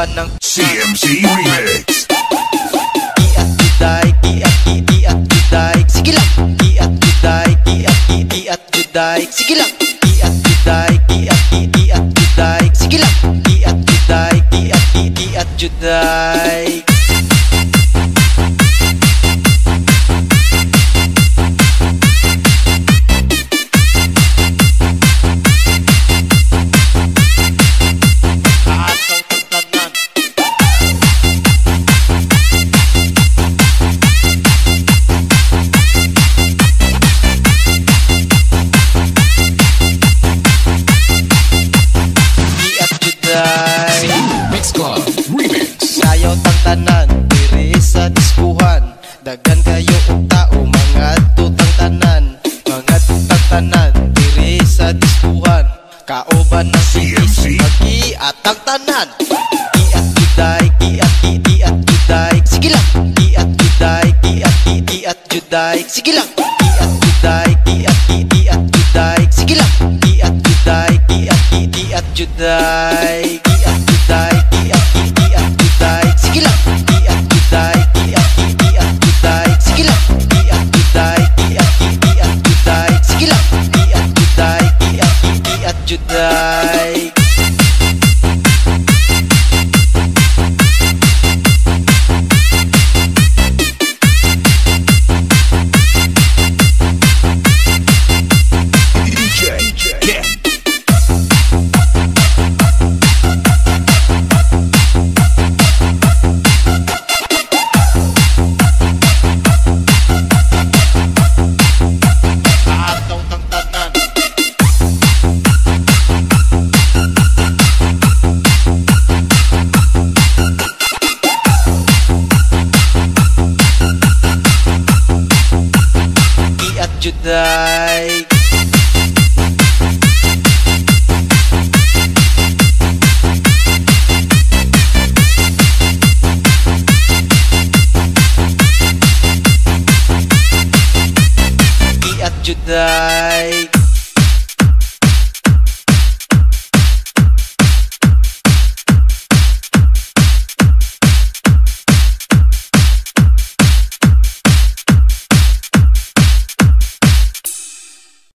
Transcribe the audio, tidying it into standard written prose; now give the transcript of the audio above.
kauban ng CMC Remix. Iat juday, iat juday, sige lang. Iat juday, iat juday, sige lang. Iat juday, iat juday, sige lang. Iat juday, iat juday. Sayaw tang tanan, diri sa diskuhan. Dagan kayo og tao, mga tutang tanan. Mga tutang tanan, diri sa diskuhan. Kauban na CMC, mag-iatang tanan. Iat juday, iat juday, sige lang. Iat juday, iat juday, sige lang. Iat juday, iat juday, sige lang. Iat juday, iat juday. Iat juday, iat juday, sige lang. Iat juday, iat juday, sige lang. Iat juday, iat juday, sige lang. Iat juday, iat juday. Juday. Iat juday.